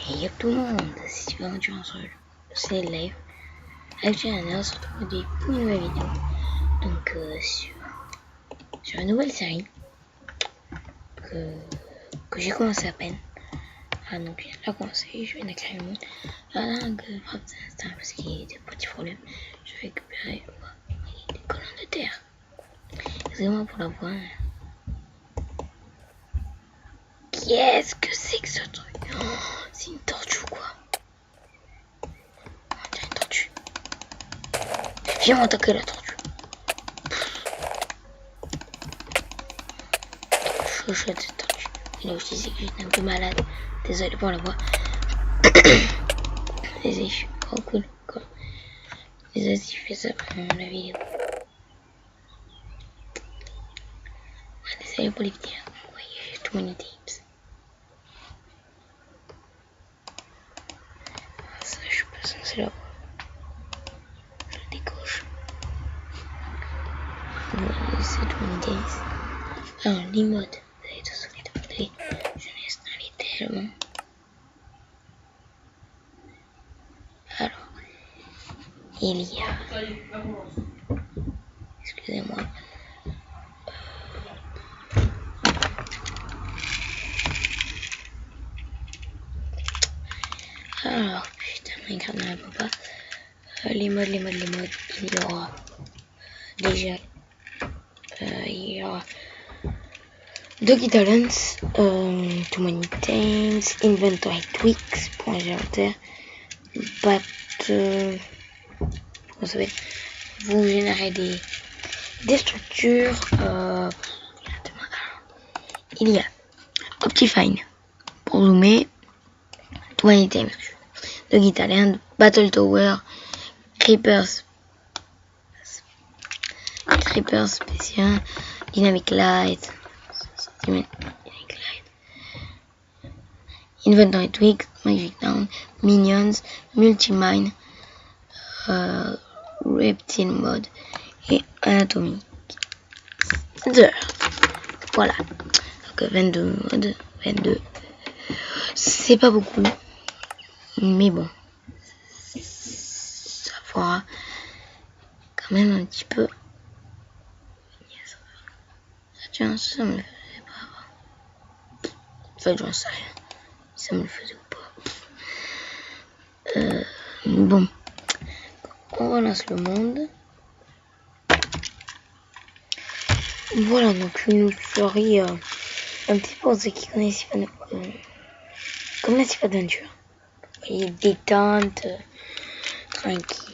Et y'a tout le monde, si tu veux un sur c'est live. Live channel se retrouve aujourd'hui pour une nouvelle vidéo. Donc sur une nouvelle série que j'ai commencé à peine. Ah donc je viens de la commencer, je viens d'écrire le mot. Voilà donc c'est parce qu'il y a des petits problèmes. Je vais récupérer des colonnes de terre. Excusez-moi pour la voix. Qu'est-ce que c'est que ce truc? Oh, c'est une tortue ou quoi? On dirait une tortue. Viens m'attaquer la tortue. Chouchette cette tortue. Et là où je disais que j'étais un peu malade. Désolé pour la voix. Désolé, je suis trop cool. Désolé si je fais ça pendant la vidéo. Ouais, désolé pour les vidéos. Vous voyez, j'ai tout many tips. Ça, je suis pas censé l'avoir. Je le décoche. Voilà, c'est tout many days. Alors, les modes. Vous avez tous les demandé. Je l'ai installé tellement. Alors, il y a. Excusez-moi. Alors, putain, Minecraft n'arrive pas. Les modes. Il y aura déjà. Il y aura Doggy Talents, Too Many Times, Inventory Tweaks pour l'inventaire, Bat. Comment ça s'appelle? Vous générez des structures. Il y a Optifine pour zoomer, Too Many Times, Doggy Talent, Battle Tower, Creepers spécial, Dynamic Light, Inventory Tweaks, Magic Down, Minions, Multimine, Reptile Mode et Anatomy. Voilà. Donc 22 modes, 22. C'est pas beaucoup, mais bon, ça fera quand même un petit peu. Tiens, ça me le faisait pas avant. En fait, j'en sais rien. Ça me le faisait ou pas. Bon. On relance le monde. Voilà, donc une série un petit peu pour ceux qui connaissent pas Adventure. Vous voyez, détente, tranquille.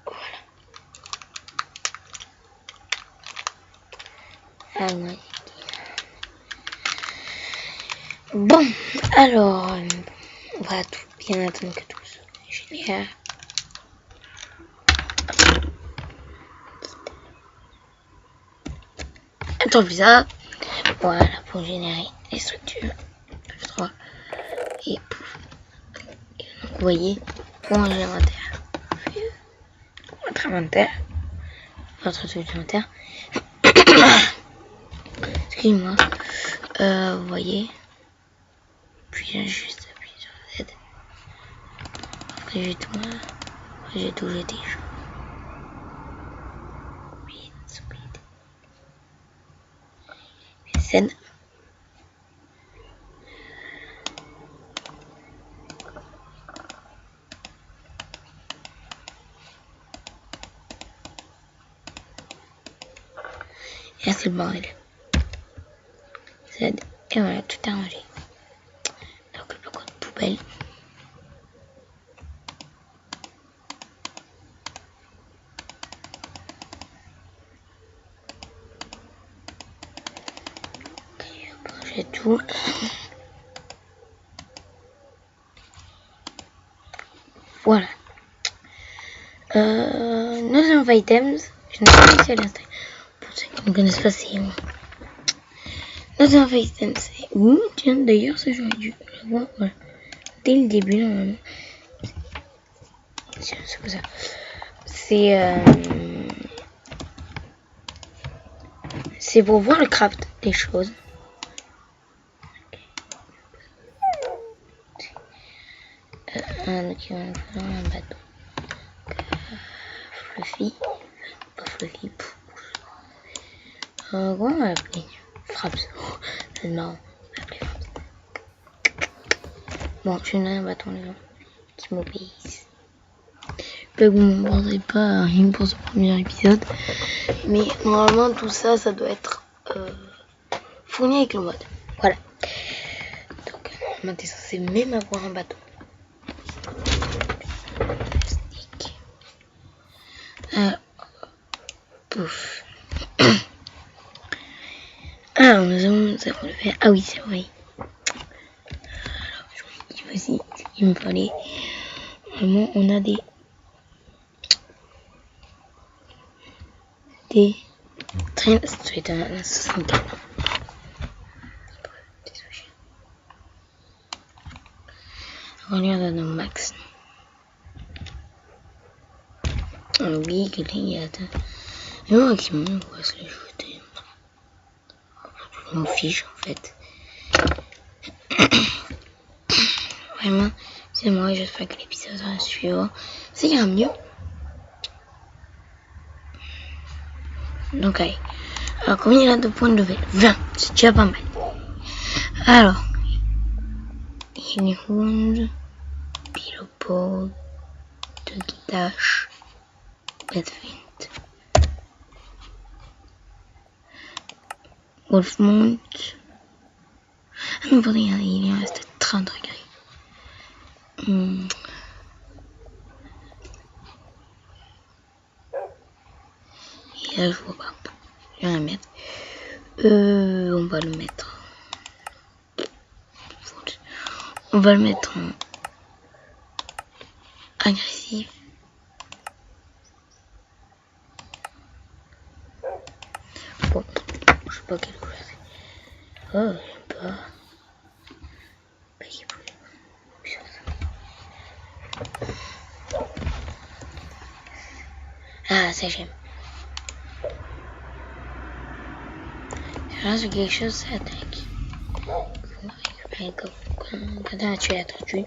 Voilà. Ah ouais. Bon, alors, on va tout bien attendre que tout soit génère. Attends, puis ça. Voilà, pour générer les structures. F3. Et pouf. Et donc, vous voyez, pour ranger l'inventaire. Votre inventaire. Votre truc d'inventaire. Excusez-moi. Vous voyez. Puis j'ai juste appuyé sur Z. Après j'ai tout jeté. Speed. Z. Et là c'est le bordel. Z. Et voilà, tout est rangé. Donc le bloc de poubelle. J'ai tout. Voilà. Nos of items, je n'ai pas réussi à l'installer. Pour ceux qui ne connaissent pas, c'est Nos of items, c'est où? Tiens, d'ailleurs, ça j'aurais dû le voir voilà. Dès le début, normalement. C'est comme ça. C'est pour voir le craft des choses. un bateau. Fluffy. Pas Fluffy. Comment on va l'appeler? Fraps. Oh, c'est marrant. On va l'appeler Fraps. Bon, je n'ai un bâton, les gens qui m'obéissent. Vous ne m'entendrez pas rien pour ce premier épisode. Mais normalement, tout ça, ça doit être fourni avec le mode. Voilà. Donc, on est censé même avoir un bateau. Pouf. Alors, nous avons le faire. Ah oui, c'est vrai. Alors, je me dis aussi ce qu'il me fallait. Vraiment, on a des trains. C'est un 64. Regarde nos max. On oublie que les gars. Et moi, maximum, on va se les jeter. Je m'en fiche en fait. Vraiment, c'est moi, j'espère que l'épisode va suivre. Ça ira mieux. Donc, allez. Alors, combien il y a de points de level? 20. C'est déjà pas mal. Alors, Healing Pillow Pole, Doggy Dash, Bedfint, Wolfmount. Ah non, pardon, il en reste 30 degrés. Et là, je vois pas. Je vais le mettre. On va le mettre. On va le mettre en agressif. Bon, je sais pas quelle couleur c'est. Oh, je sais pas. Ah, ça j'aime. Là, c'est quelque chose, ça attaque. On va récupérer quand on a tué la tortue.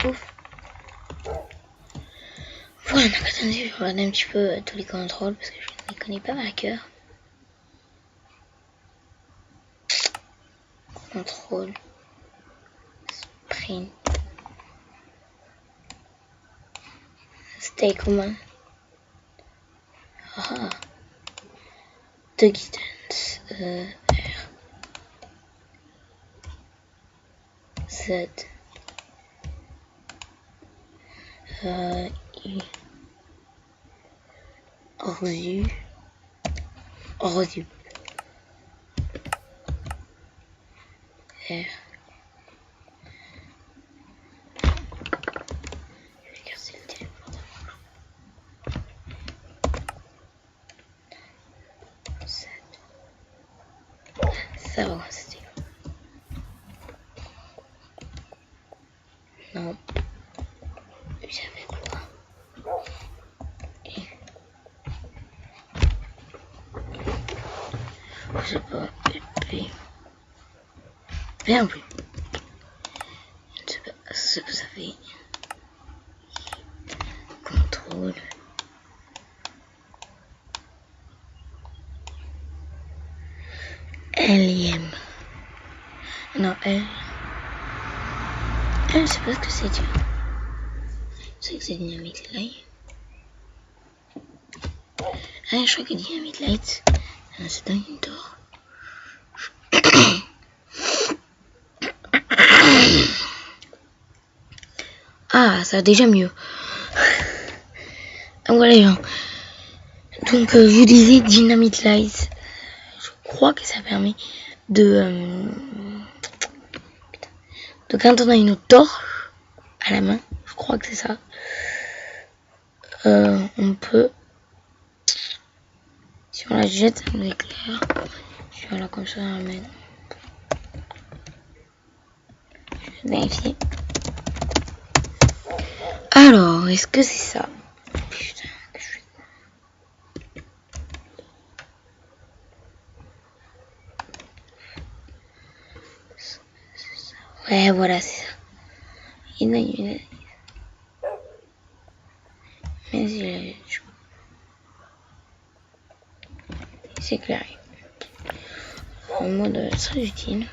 Ouf. Voilà, donc attendez, je vais regarder un petit peu tous les contrôles parce que je ne les connais pas par cœur. Contrôle. Sprint. Stay command. Ah. Distance. R. Z. I. Orzu. Orzu. R. Je vais casser le téléphone. Z. Ça va, c'était. Non. J'avais quoi? Et. Je sais pas. Et puis. Bien plus. Je ne sais pas ce que ça fait. Contrôle. L. Non, L. Je sais pas ce que c'est, tu vois. Je sais que c'est Dynamite Light. Ah, je crois que Dynamite Light, c'est dans une torche. Ah, ça va déjà mieux. Voilà les gens. Donc, je vous disais Dynamite Light. Je crois que ça permet de quand on a une torche à la main, je crois que c'est ça. On peut, si on la jette, ça nous éclaire. Je vais là comme ça, mais je vais vérifier. Alors, est-ce que c'est ça? Putain, que je fais. Ouais, voilà, c'est ça. Mais c'est clair. En mode très utile.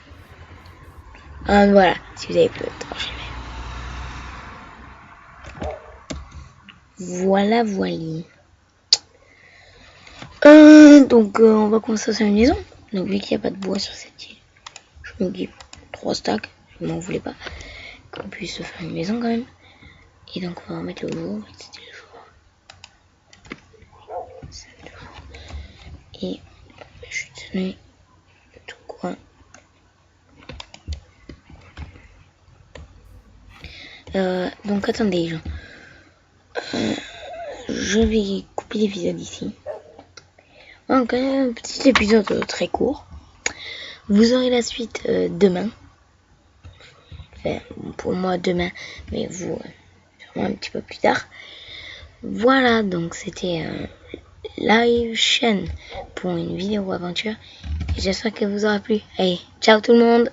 Voilà, si vous avez plus de temps, voilà, voilà. Donc, on va commencer à faire une maison. Donc, vu qu'il n'y a pas de bois sur cette île, je me dis 3 stacks, je m'en voulais pas, qu'on puisse se faire une maison quand même. Et donc, on va remettre le jour. C'était le jour. Et je suis tenu tout coin. Donc, attendez, je vais couper l'épisode ici. Donc, un petit épisode très court. Vous aurez la suite demain. Enfin, pour moi demain, mais vous, sûrement un petit peu plus tard. Voilà, donc c'était un live chaîne pour une vidéo aventure. Et j'espère qu'elle vous aura plu. Allez, ciao tout le monde!